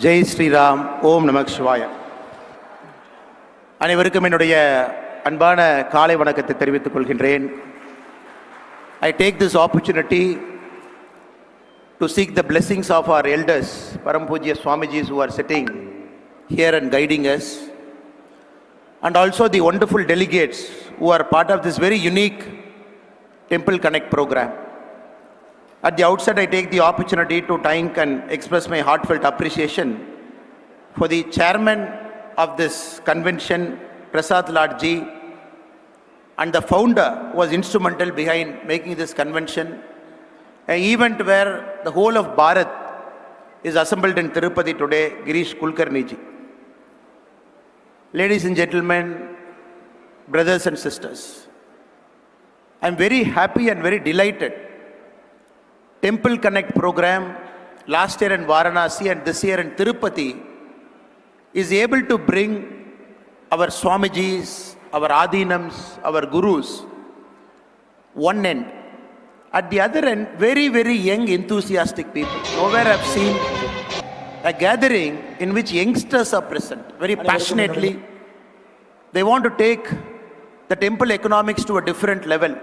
ஜெய் ஸ்ரீராம். ஓம் நமக் சிவாய. அனைவருக்கும் என்னுடைய அன்பான காலை வணக்கத்தை தெரிவித்துக் கொள்கின்றேன். I take this opportunity to seek the blessings of our elders, Param Pujya Swamijis who are sitting here and guiding us, and also the wonderful delegates who are part of this very unique Temple Connect program. At the outset, I take the opportunity to thank and express my heartfelt appreciation for the chairman of this convention, Prasad Ladji, and the founder was instrumental behind making this convention, an event where the whole of Bharat is assembled in Tirupati today, Girish Kulkarniji. Ladies and gentlemen, brothers and sisters, I am very happy and very delighted. Temple Connect program last year in Varanasi and this year in Tirupati is able to bring our Swamijis, our Adinams, our Gurus, one end. At the other end, very, very young, enthusiastic people. Nowhere I've seen a gathering in which youngsters are present, very passionately. They want to take the temple economics to a different level.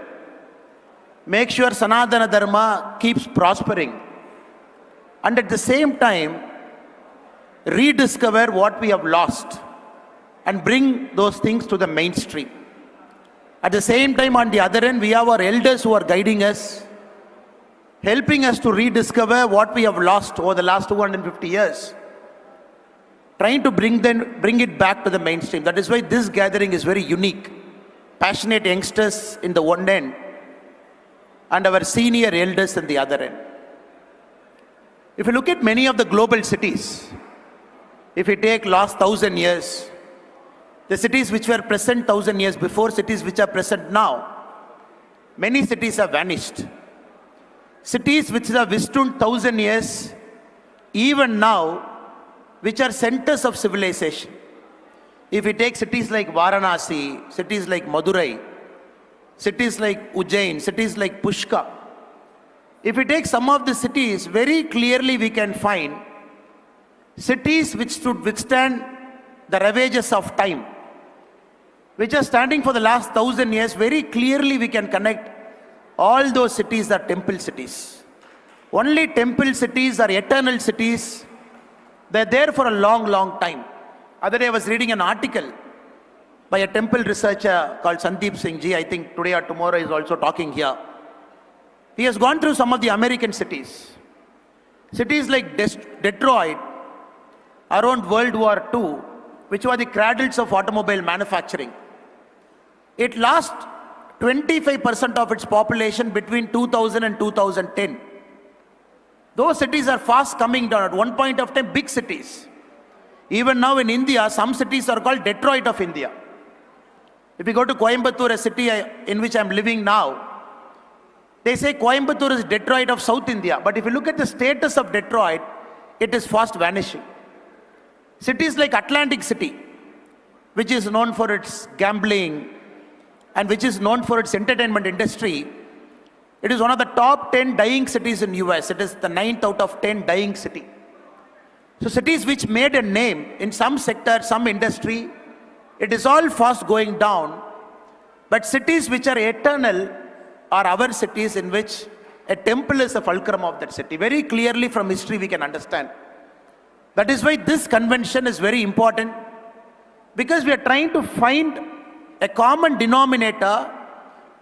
Make sure Sanatana Dharma keeps prospering. And at the same time, rediscover what we have lost and bring those things to the mainstream. At the same time, on the other end, we have our elders who are guiding us, helping us to rediscover what we have lost over the last 250 years, trying to bring it back to the mainstream. That is why this gathering is very unique. Passionate youngsters in the one end, and our senior elders in the other end. If you look at many of the global cities, if you take last 1,000 years, the cities which were present 1,000 years before, cities which are present now, many cities have vanished. Cities which have withstood 1,000 years, even now, which are centers of civilization. If you take cities like Varanasi, cities like Madurai, cities like Ujjain, cities like Pushkar. If we take some of the cities, very clearly we can find cities which should withstand the ravages of time, which are standing for the last 1,000 years. Very clearly we can connect all those cities are temple cities. Only temple cities are eternal cities. They're there for a long, long time. Other day I was reading an article by a temple researcher called Sandeep Singh Ji. I think today or tomorrow is also talking here. He has gone through some of the American cities. Cities like Detroit around World War II, which were the cradles of automobile manufacturing. It lost 25% of its population between 2000 and 2010. Those cities are fast coming down. At one point of time, big cities. Even now in India, some cities are called Detroit of India. If you go to Coimbatore, a city in which I'm living now, they say Coimbatore is Detroit of South India. But if you look at the status of Detroit, it is fast vanishing. Cities like Atlantic City, which is known for its gambling and which is known for its entertainment industry, it is one of the top 10 dying cities in US. It is the 9th out of 10 dying city. So cities which made a name in some sector, some industry, it is all fast going down. But cities which are eternal are our cities in which a temple is a fulcrum of that city. Very clearly from history we can understand. That is why this convention is very important, because we are trying to find a common denominator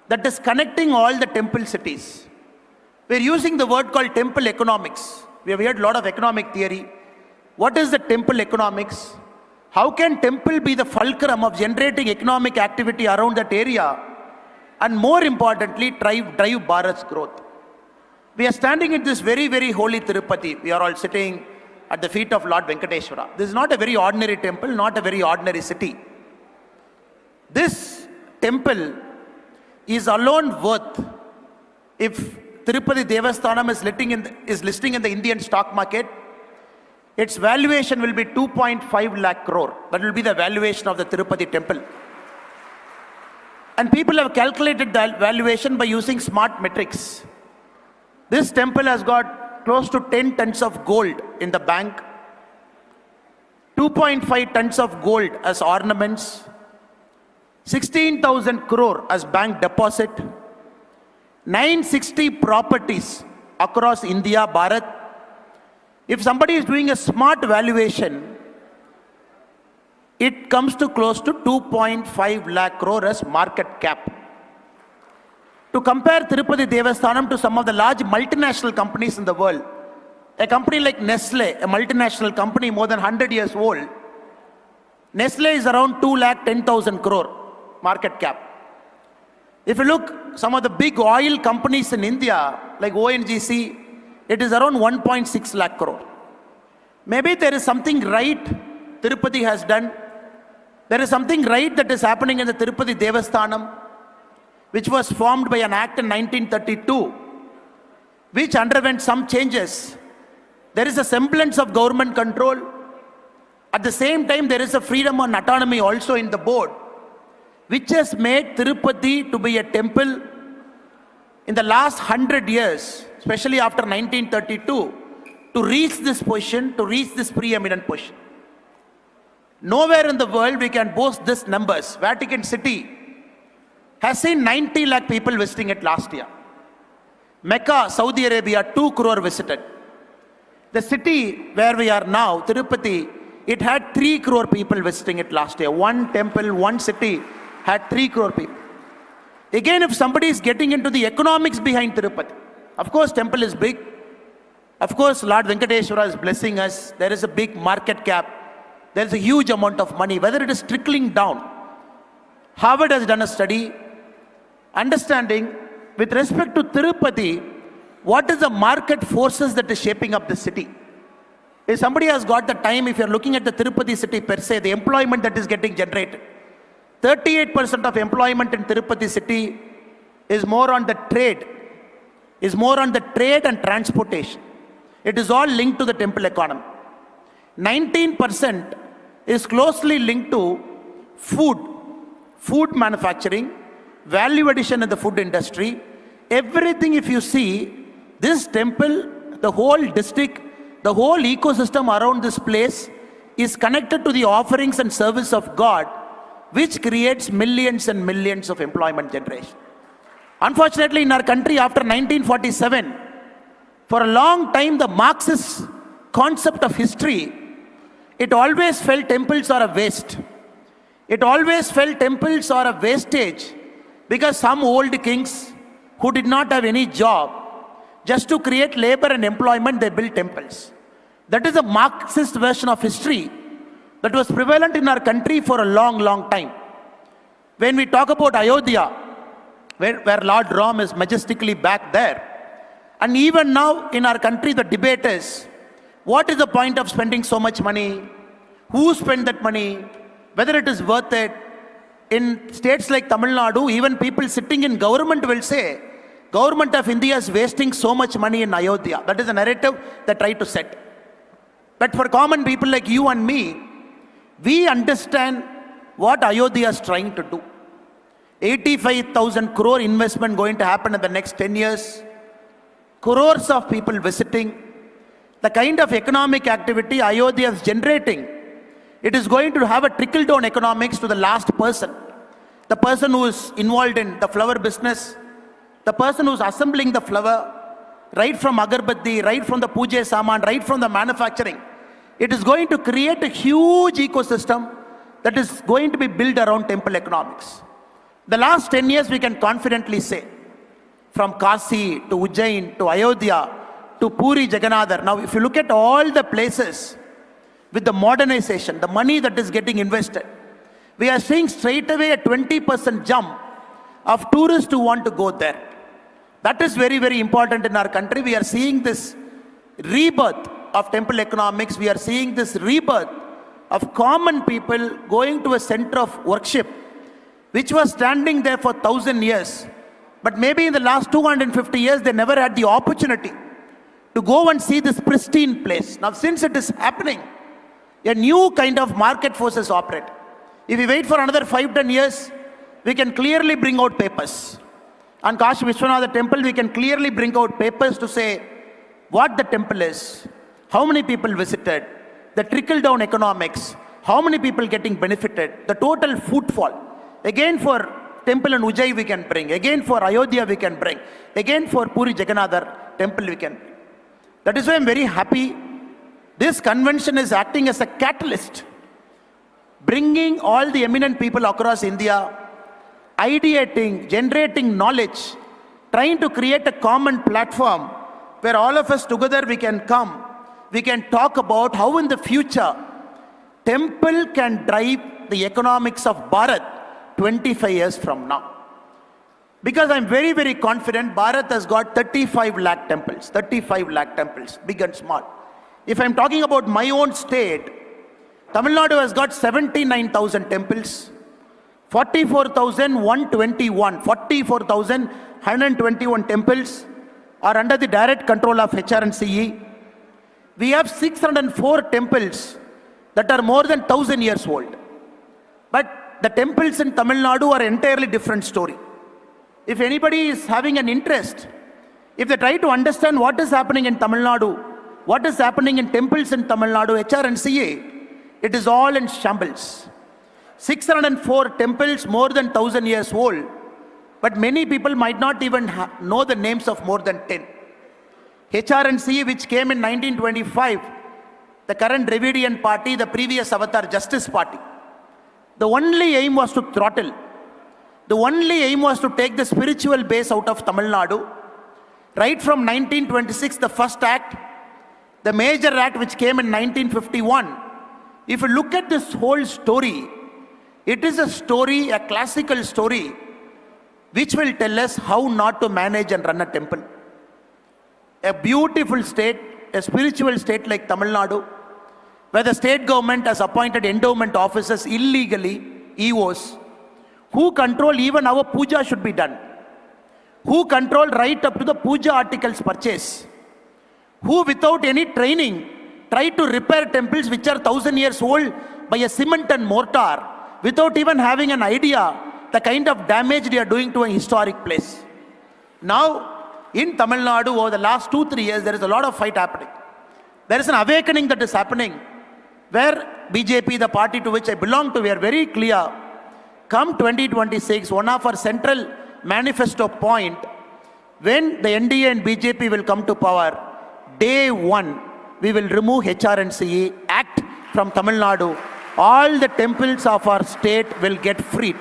that is connecting all the temple cities. We are using the word called temple economics. We have heard a lot of economic theory. What is the temple economics? How can temple be the fulcrum of generating economic activity around that area, and more importantly, drive Bharat's growth? We are standing in this very, very holy Tirupati. We are all sitting at the feet of Lord Venkateshwara. This is not a very ordinary temple, not a very ordinary city. This temple is alone worth, if Tirupati Devasthanam is listing in the Indian stock market, its valuation will be 2.5 lakh crore. That will be the valuation of the Tirupati temple. And people have calculated the valuation by using smart metrics. This temple has got close to 10 tons of gold in the bank, 2.5 tons of gold as ornaments, 16,000 crore as bank deposit, 960 properties across India, Bharat. If somebody is doing a smart valuation, it comes to close to 2.5 lakh crore as market cap. To compare Tirupati Devasthanam to some of the large multinational companies in the world, a company like Nestle, a multinational company more than 100 years old, Nestle is around 2,10,000 crore market cap. If you look some of the big oil companies in India, like ONGC, it is around 1.6 lakh crore. Maybe there is something right Tirupati has done. There is something right that is happening in the Tirupati Devasthanam, which was formed by an act in 1932, which underwent some changes. There is a semblance of government control. At the same time, there is a freedom and autonomy also in the board, which has made Tirupati to be a temple in the last 100 years, especially after 1932, to reach this position, to reach this preeminent position. Nowhere in the world we can boast these numbers. Vatican City has seen 90 lakh people visiting it last year. Mecca, Saudi Arabia, 2 crore visited. The city where we are now, Tirupati, it had 3 crore people visiting it last year. One temple, one city had 3 crore people. Again, if somebody is getting into the economics behind Tirupati, of course, temple is big. Of course, Lord Venkateshwara is blessing us. There is a big market cap. There is a huge amount of money. Whether it is trickling down, Harvard has done a study understanding with respect to Tirupati, what is the market forces that is shaping up the city. If somebody has got the time, if you're looking at the Tirupati city per se, the employment that is getting generated, 38% of employment in Tirupati city is more on the trade, and transportation. It is all linked to the temple economy. 19% is closely linked to food manufacturing, value addition in the food industry. Everything, if you see, this temple, the whole district, the whole ecosystem around this place is connected to the offerings and service of God, which creates millions and millions of employment generation. Unfortunately, in our country, after 1947, for a long time, the Marxist concept of history, it always felt temples are a waste. It always felt temples are a wastage because some old kings who did not have any job, just to create labor and employment, they built temples. That is a Marxist version of history that was prevalent in our country for a long, long time. When we talk about Ayodhya, where Lord Ram is majestically back there, and even now in our country, the debate is, what is the point of spending so much money? Who spent that money? Whether it is worth it? In states like Tamil Nadu, even people sitting in government will say, Government of India is wasting so much money in Ayodhya. That is the narrative they try to set. But for common people like you and me, we understand what Ayodhya is trying to do. 85,000 crore investment going to happen in the next 10 years. Crores of people visiting. The kind of economic activity Ayodhya is generating, it is going to have a trickle-down economics to the last person. The person who is involved in the flower business, the person who is assembling the flower, right from agarbatti, right from the puja saman, right from the manufacturing. It is going to create a huge ecosystem that is going to be built around temple economics. The last 10 years we can confidently say, from Kasi to Ujjain to Ayodhya to Puri Jagannathar. Now if you look at all the places with the modernization, the money that is getting invested, we are seeing straight away a 20% jump of tourists who want to go there. That is very, very important in our country. We are seeing this rebirth of temple economics. We are seeing this rebirth of common people going to a center of worship, which was standing there for 1,000 years. But maybe in the last 250 years, they never had the opportunity to go and see this pristine place. Now, since it is happening, a new kind of market forces operate. If we wait for another 5-10 years, we can clearly bring out papers. On Kashi Vishwanath temple, we can clearly bring out papers to say what the temple is, how many people visited, the trickle-down economics, how many people getting benefited, the total footfall. Again for temple in Ujjayi we can bring, again for Ayodhya we can bring, again for Puri Jagannathar temple we can bring. That is why I'm very happy. This convention is acting as a catalyst, bringing all the eminent people across India, ideating, generating knowledge, trying to create a common platform where all of us together we can come, we can talk about how in the future temple can drive the economics of Bharat 25 years from now. Because I'm very, very confident Bharat has got 35 lakh temples, big and small. If I'm talking about my own state, Tamil Nadu has got 79,000 temples, 44,121 temples are under the direct control of HRNCE. We have 604 temples that are more than 1,000 years old. But the temples in Tamil Nadu are entirely different story. If anybody is having an interest, if they try to understand what is happening in Tamil Nadu, what is happening in temples in Tamil Nadu, HRNCA, it is all in shambles. 604 temples more than 1,000 years old, but many people might not even know the names of more than 10. HRNCA, which came in 1925, the current Dravidian party, the previous Avatar Justice Party, the only aim was to throttle. The only aim was to take the spiritual base out of Tamil Nadu. Right from 1926, the first act, the major act which came in 1951. If you look at this whole story, it is a story, a classical story, which will tell us how not to manage and run a temple. A beautiful state, a spiritual state like Tamil Nadu, where the state government has appointed endowment officers illegally, EOs, who control even our puja should be done, who control right up to the puja articles purchase, who without any training try to repair temples which are 1,000 years old by a cement and mortar, without even having an idea the kind of damage they are doing to a historic place. Now, in Tamil Nadu, over the last 2-3 years, there is a lot of fight happening. There is an awakening that is happening, where BJP, the party to which I belong to, we are very clear. Come 2026, one of our central manifesto point, when the NDA and BJP will come to power, day one, we will remove HRNCE Act from Tamil Nadu. All the temples of our state will get freed.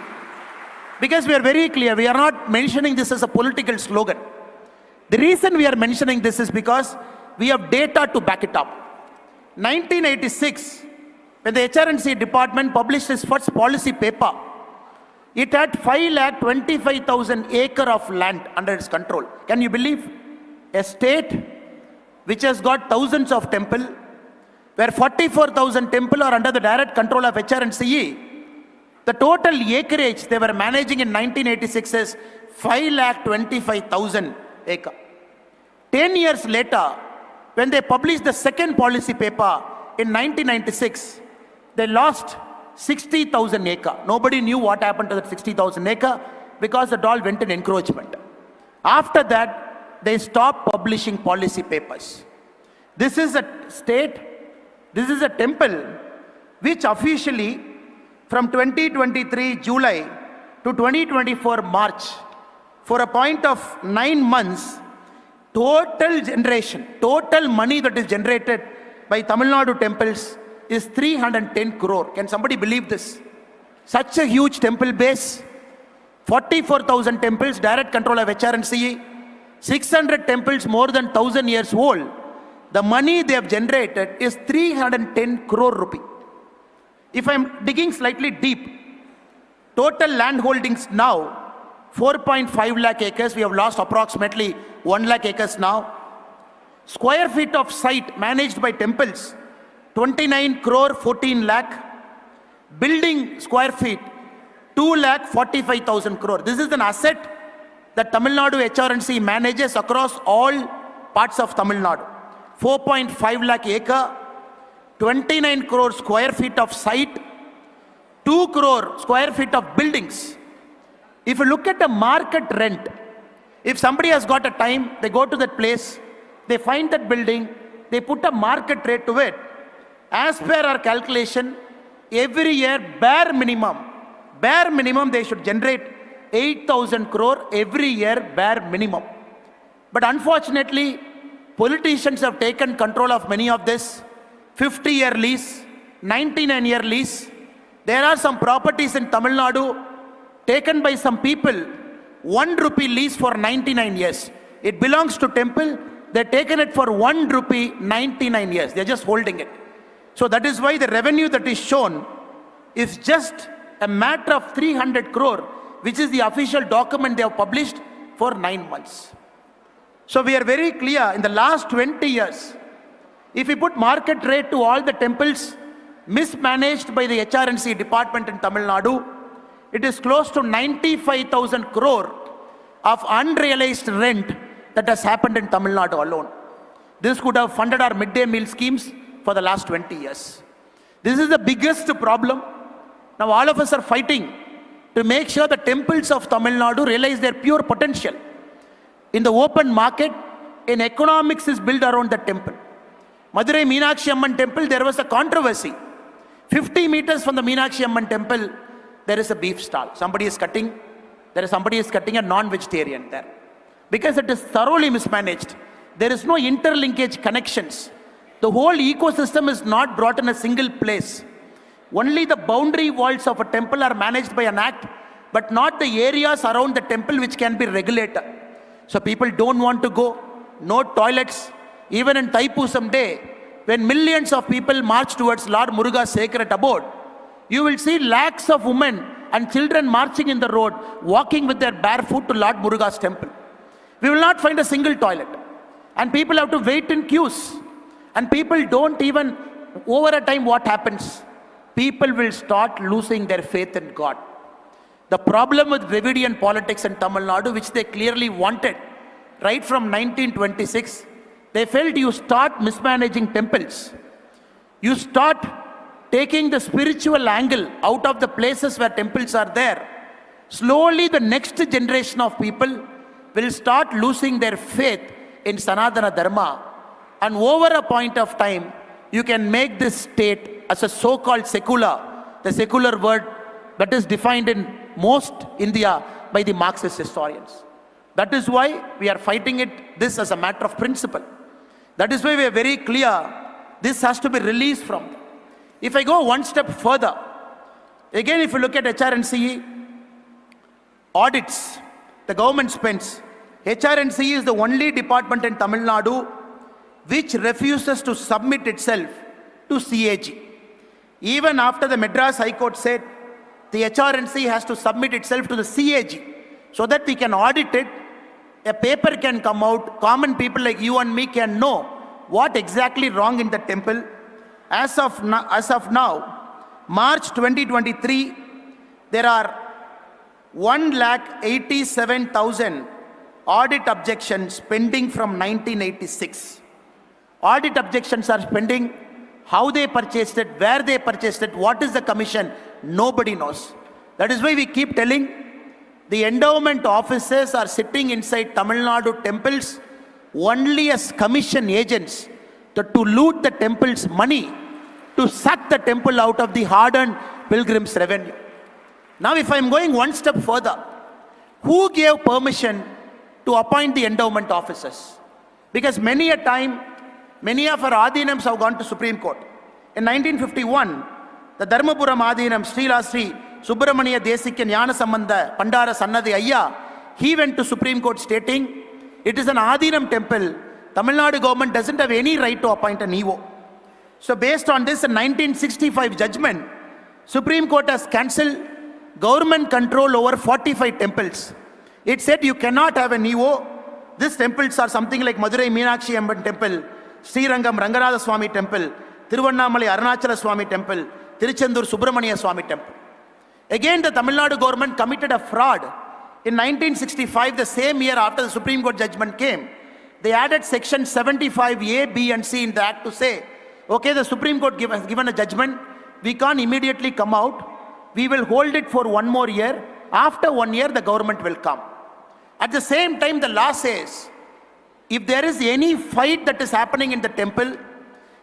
Because we are very clear, we are not mentioning this as a political slogan. The reason we are mentioning this is because we have data to back it up. 1986, when the HRNCE department published its first policy paper, it had 5,25,000 acres of land under its control. Can you believe? A state which has got thousands of temples, where 44,000 temples are under the direct control of HRNCE. The total acreage they were managing in 1986 is 5,25,000 acres. 10 years later, when they published the second policy paper in 1996, they lost 60,000 acres. Nobody knew what happened to that 60,000 acres because it all went in encroachment. After that, they stopped publishing policy papers. This is a state, this is a temple which officially from 2023 July to 2024 March, for a point of 9 months, total generation, total money that is generated by Tamil Nadu temples is 310 crore. Can somebody believe this? Such a huge temple base, 44,000 temples, direct control of HRNCE, 600 temples more than 1,000 years old. The money they have generated is 310 crore rupee. If I'm digging slightly deep, total land holdings now, 4.5 lakh acres, we have lost approximately 1 lakh acres now. Square feet of site managed by temples, 29 crore 14 lakh. Building square feet, 2 lakh 45,000 crore. This is an asset that Tamil Nadu HRNC manages across all parts of Tamil Nadu. 4.5 lakh acre, 29 crore square feet of site, 2 crore square feet of buildings. If you look at the market rent, if somebody has got a time, they go to that place, they find that building, they put a market rate to it, As per our calculation, every year, bare minimum, they should generate 8,000 crore every year, bare minimum. But unfortunately, politicians have taken control of many of this. 50-year lease, 99-year lease. There are some properties in Tamil Nadu taken by some people, 1 rupee lease for 99 years. It belongs to temple. They've taken it for 1 rupee, 99 years. They're just holding it. So that is why the revenue that is shown is just a matter of 300 crore, which is the official document they have published for 9 months. So we are very clear, in the last 20 years, if we put market rate to all the temples mismanaged by the HRNC department in Tamil Nadu, it is close to 95,000 crore of unrealized rent that has happened in Tamil Nadu alone. This could have funded our midday meal schemes for the last 20 years. This is the biggest problem. Now all of us are fighting to make sure the temples of Tamil Nadu realize their pure potential. In the open market, an economics is built around the temple. Madurai Meenakshi Amman temple, there was a controversy. 50 meters from the Meenakshi Amman temple, there is a beef stall. Somebody is cutting a non-vegetarian there. Because it is thoroughly mismanaged. There is no interlinkage connections. The whole ecosystem is not brought in a single place. Only the boundary walls of a temple are managed by an act, but not the areas around the temple which can be regulated. So people don't want to go, no toilets. Even in Thaipusam day, when millions of people march towards Lord Muruga's sacred abode, you will see lakhs of women and children marching in the road, walking with their bare foot to Lord Muruga's temple. We will not find a single toilet. And people have to wait in queues. And people don't even, over a time what happens? People will start losing their faith in God. The problem with Dravidian politics in Tamil Nadu, which they clearly wanted, right from 1926, they felt you start mismanaging temples. You start taking the spiritual angle out of the places where temples are there. Slowly the next generation of people will start losing their faith in Sanatana Dharma. And over a point of time, you can make this state as a so-called secular, the secular word that is defined in most India by the Marxist historians. That is why we are fighting this as a matter of principle. That is why we are very clear, this has to be released from them. If I go one step further, again if you look at HRNC audits, the government spends. HRNC is the only department in Tamil Nadu which refuses to submit itself to CAG. Even after the Madras High Court said the HRNC has to submit itself to the CAG so that we can audit it, a paper can come out, common people like you and me can know what exactly wrong in the temple. As of now, March 2023, there are 1,87,000 audit objections pending from 1986. Audit objections are pending. How they purchased it, where they purchased it, what is the commission, nobody knows. That is why we keep telling the endowment officers are sitting inside Tamil Nadu temples only as commission agents to loot the temple's money, to suck the temple out of the hard-earned pilgrims' revenue. Now if I am going one step further, who gave permission to appoint the endowment officers? Because many a time, many of our Adinams have gone to Supreme Court. In 1951, the Dharmapuram Adinam, Srila Sri Subramaniya Desikya Jnana Sambandha Pandara Sannadi Ayya, he went to Supreme Court stating, it is an Adinam temple. Tamil Nadu government doesn't have any right to appoint an EO. So based on this, in 1965 judgment, Supreme Court has cancelled government control over 45 temples. It said you cannot have an EO. These temples are something like Madurai Meenakshi Amman temple, Srirangam Ranganatha Swami temple, Tiruvannamalai Arunachala Swami temple, Tiruchendur Subramaniya Swami temple. Again, the Tamil Nadu government committed a fraud. In 1965, the same year after the Supreme Court judgment came, they added section 75A, B and C in the act to say, okay, the Supreme Court has given a judgment, we can't immediately come out, we will hold it for 1 more year, after 1 year the government will come. At the same time, the law says, if there is any fight that is happening in the temple,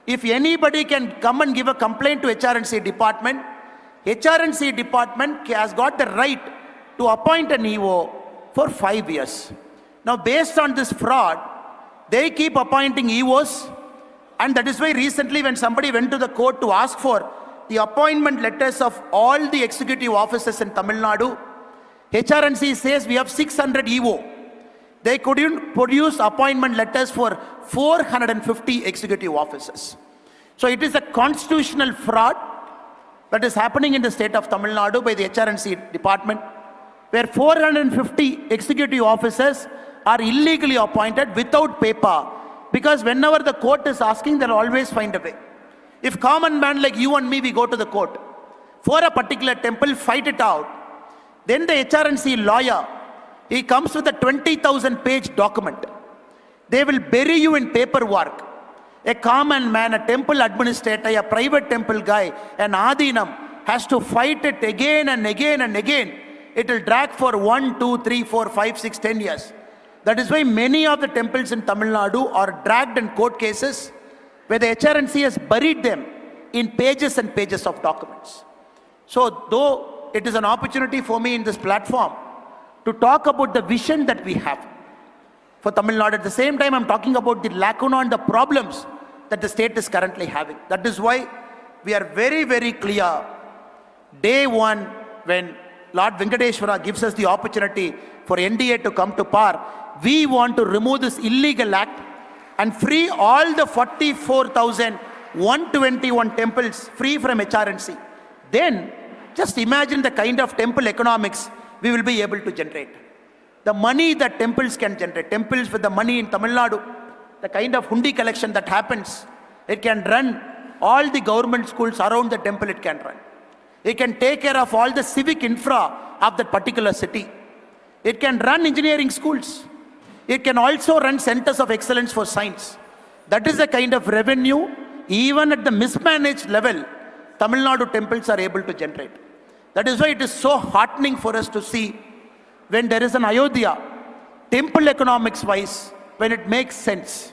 If anybody can come and give a complaint to HRNC department, HRNC department has got the right to appoint an EO for 5 years. Now, based on this fraud, they keep appointing EOs, and that is why recently when somebody went to the court to ask for the appointment letters of all the executive officers in Tamil Nadu, HRNC says we have 600 EO. They couldn't produce appointment letters for 450 executive officers. So it is a constitutional fraud that is happening in the state of Tamil Nadu by the HRNC department, where 450 executive officers are illegally appointed without paper, because whenever the court is asking, they'll always find a way. If common man like you and me, we go to the court for a particular temple, fight it out, then the HRNC lawyer, he comes with a 20,000 page document. They will bury you in paperwork. A common man, a temple administrator, a private temple guy, an adinam has to fight it again and again and again. It will drag for 1, 2, 3, 4, 5, 6, 10 years. That is why many of the temples in Tamil Nadu are dragged in court cases where the HRNC has buried them in pages and pages of documents. So though it is an opportunity for me in this platform to talk about the vision that we have for Tamil Nadu, at the same time I'm talking about the lacuna and the problems that the state is currently having. That is why we are very, very clear. Day one, when Lord Venkateshwara gives us the opportunity for NDA to come to power, we want to remove this illegal act and free all the 44,121 temples free from HRNC. Then just imagine the kind of temple economics we will be able to generate. The money that temples can generate, temples with the money in Tamil Nadu, the kind of hundi collection that happens, it can run all the government schools around the temple, it can run. It can take care of all the civic infra of that particular city. It can run engineering schools. It can also run centers of excellence for science. That is the kind of revenue, even at the mismanaged level, Tamil Nadu temples are able to generate. That is why it is so heartening for us to see when there is an Ayodhya, temple economics wise, when it makes sense.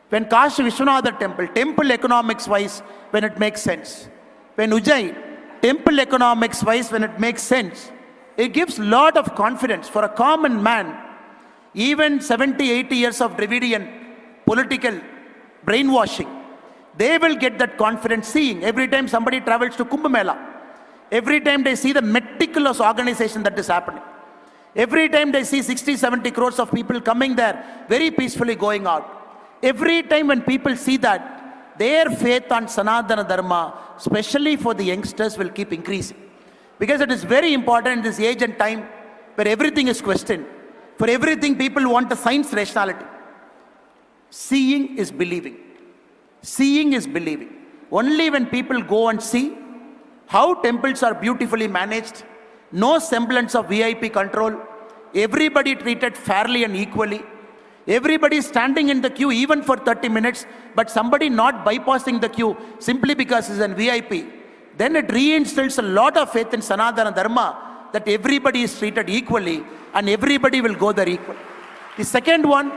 When Kashi Vishwanatha temple, temple economics wise, when it makes sense. When Ujjain, temple economics wise, when it makes sense. It gives lot of confidence for a common man. Even 70, 80 years of Dravidian political brainwashing, they will get that confidence seeing every time somebody travels to Kumbh Mela. Every time they see the meticulous organization that is happening. Every time they see 60, 70 crores of people coming there, very peacefully going out. Every time when people see that, their faith on Sanatana Dharma, especially for the youngsters, will keep increasing. Because it is very important in this age and time where everything is questioned. For everything, people want a science rationality. Seeing is believing. Seeing is believing. Only when people go and see how temples are beautifully managed, no semblance of VIP control, everybody treated fairly and equally, everybody standing in the queue even for 30 minutes, but somebody not bypassing the queue simply because he's a VIP, then it reinstills a lot of faith in Sanatana Dharma that everybody is treated equally and everybody will go there equally. The second one,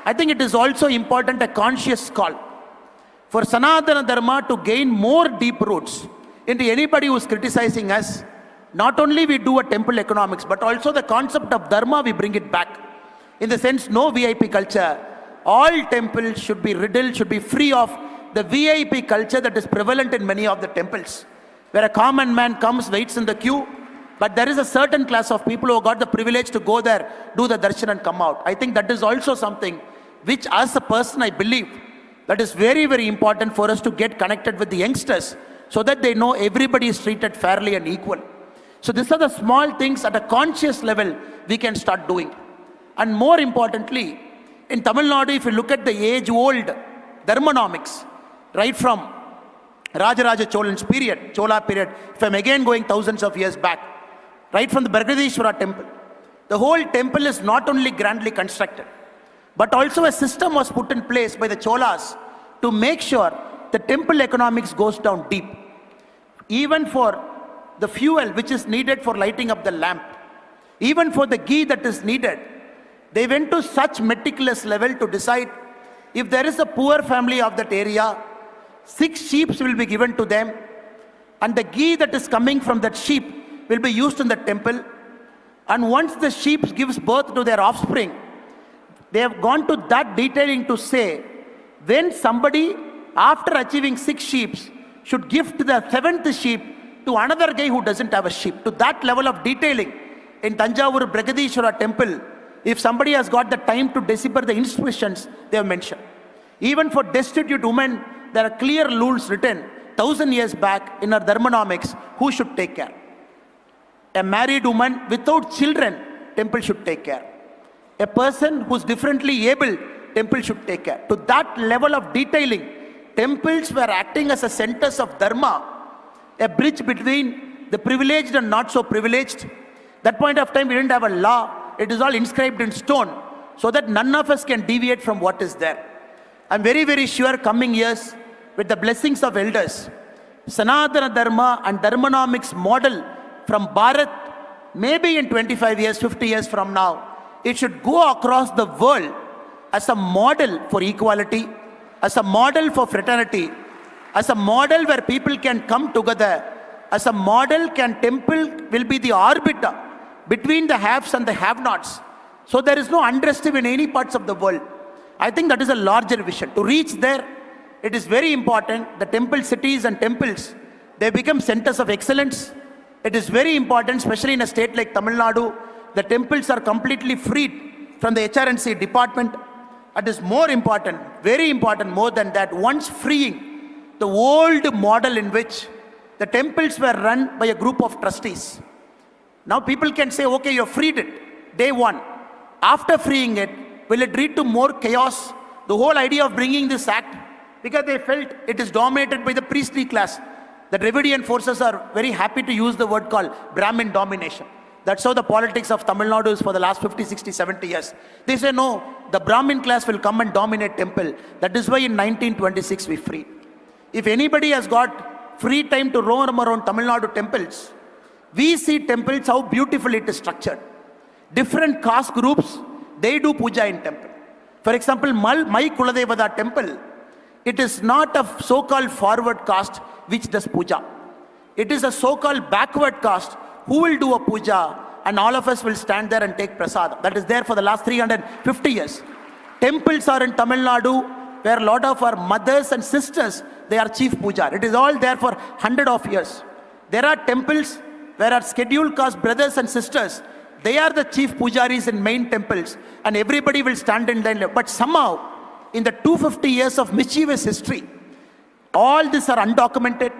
I think it is also important, a conscious call for Sanatana Dharma to gain more deep roots into anybody who is criticizing us. Not only we do a temple economics, but also the concept of Dharma, we bring it back. In the sense, no VIP culture. All temples should be riddled, should be free of the VIP culture that is prevalent in many of the temples, where a common man comes, waits in the queue, but there is a certain class of people who have got the privilege to go there, do the darshan and come out. I think that is also something which, as a person, I believe that is very, very important for us to get connected with the youngsters so that they know everybody is treated fairly and equal. So these are the small things at a conscious level we can start doing. And more importantly, in Tamil Nadu, if you look at the age-old dharmanomics, right from Rajaraja Cholan's period, Chola period, if I'm again going thousands of years back, right from the Brihadeeswara temple, the whole temple is not only grandly constructed, but also a system was put in place by the Cholas to make sure the temple economics goes down deep. Even for the fuel which is needed for lighting up the lamp, even for the ghee that is needed, they went to such meticulous level to decide if there is a poor family of that area, 6 sheep will be given to them, and the ghee that is coming from that sheep will be used in the temple. And once the sheep gives birth to their offspring, they have gone to that detailing to say, when somebody, after achieving 6 sheep, should gift the 7th sheep to another guy who doesn't have a sheep. To that level of detailing. In Tanjavur Brigadishwara temple, if somebody has got the time to decipher the inscriptions, they have mentioned. Even for destitute women, there are clear rules written 1000 years back in our dharmonomics, who should take care. A married woman without children, temple should take care. A person who's differently able, temple should take care. To that level of detailing, temples were acting as a centers of dharma, a bridge between the privileged and not so privileged. That point of time, we didn't have a law. It is all inscribed in stone, so that none of us can deviate from what is there. I'm very, very sure coming years, with the blessings of elders, Sanatana Dharma and Dharmonomics model from Bharat, maybe in 25 years, 50 years from now, it should go across the world as a model for equality, as a model for fraternity, as a model where people can come together, as a model temple will be the arbiter between the haves and the have-nots. So there is no underestimate in any parts of the world. I think that is a larger vision. To reach there, it is very important. The temple cities and temples, they become centers of excellence. It is very important, especially in a state like Tamil Nadu, the temples are completely freed from the HRNC department. It is more important, very important, more than that, once freeing the old model in which the temples were run by a group of trustees. Now people can say, okay, you have freed it, day one. After freeing it, will it lead to more chaos? The whole idea of bringing this act, because they felt it is dominated by the priestly class. The Dravidian forces are very happy to use the word called Brahmin domination. That's how the politics of Tamil Nadu is for the last 50, 60, 70 years. They say, no, the Brahmin class will come and dominate temple. That is why in 1926 we freed. If anybody has got free time to roam around Tamil Nadu temples, we see temples, how beautifully it is structured. Different caste groups, they do puja in temple. For example, my Kuladevada temple, it is not a so-called forward caste which does puja. It is a so-called backward caste who will do a puja, and all of us will stand there and take prasad. That is there for the last 350 years. Temples are in Tamil Nadu, where a lot of our mothers and sisters, they are chief puja. It is all there for 100 of years. There are temples where our scheduled caste brothers and sisters, they are the chief pujaris in main temples, and everybody will stand in line. But somehow, in the 250 years of mischievous history, all these are undocumented.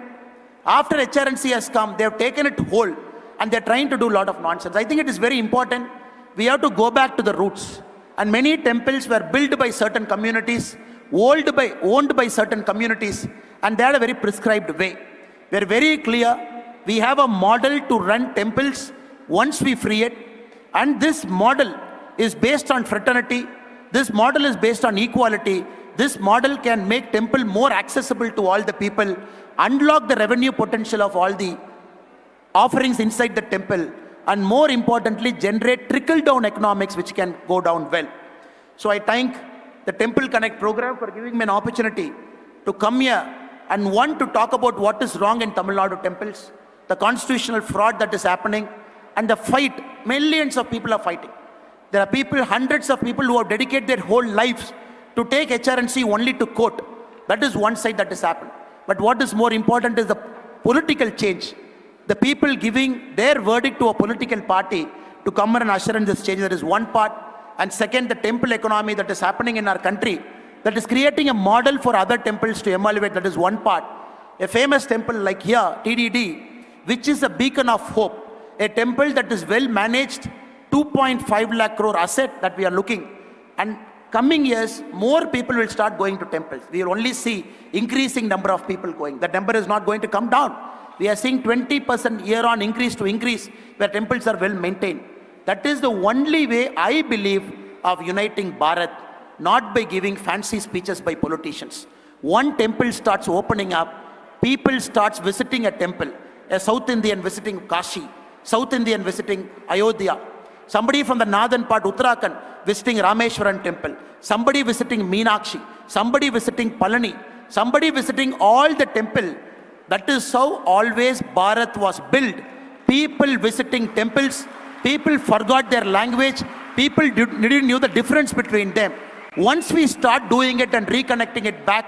After HRNC has come, they have taken it whole, and they're trying to do a lot of nonsense. I think it is very important. We have to go back to the roots. And many temples were built by certain communities, owned by certain communities, and they had a very prescribed way. We're very clear. We have a model to run temples once we free it. And this model is based on fraternity. This model is based on equality. This model can make temple more accessible to all the people, unlock the revenue potential of all the offerings inside the temple, and more importantly, generate trickle-down economics which can go down well. So I thank the Temple Connect program for giving me an opportunity to come here and to talk about what is wrong in Tamil Nadu temples, the constitutional fraud that is happening, and the fight. Millions of people are fighting. There are people, hundreds of people who have dedicated their whole lives to take HRNC only to court. That is one side that has happened. But what is more important is the political change. The people giving their verdict to a political party to come and usher in this change. That is one part. And second, the temple economy that is happening in our country, that is creating a model for other temples to emulate. That is one part. A famous temple like here, TDD, which is a beacon of hope. A temple that is well managed, 2.5 lakh crore asset that we are looking. And coming years, more people will start going to temples. We will only see increasing number of people going. That number is not going to come down. We are seeing 20% year on increase to increase, where temples are well maintained. That is the only way, I believe, of uniting Bharat, not by giving fancy speeches by politicians. One temple starts opening up, people starts visiting a temple. A South Indian visiting Kashi, South Indian visiting Ayodhya, somebody from the northern part, Uttarakhand, visiting Rameshwaran temple, somebody visiting Meenakshi, somebody visiting Palani, somebody visiting all the temple. That is how always Bharat was built. People visiting temples, people forgot their language, people didn't know the difference between them. Once we start doing it and reconnecting it back,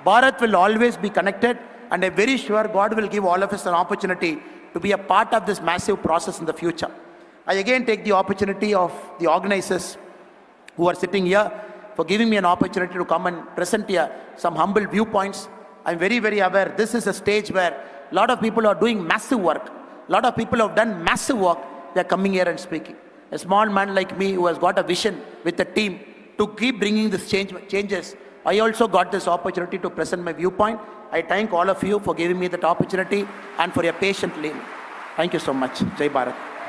Bharat will always be connected, and I'm very sure God will give all of us an opportunity to be a part of this massive process in the future. I again take the opportunity of the organizers who are sitting here for giving me an opportunity to come and present here some humble viewpoints. I'm very, very aware this is a stage where a lot of people are doing massive work. A lot of people have done massive work. They're coming here and speaking. A small man like me who has got a vision with a team to keep bringing this changes. I also got this opportunity to present my viewpoint. I thank all of you for giving me that opportunity and for your patient listening. Thank you so much. Jai Bharat.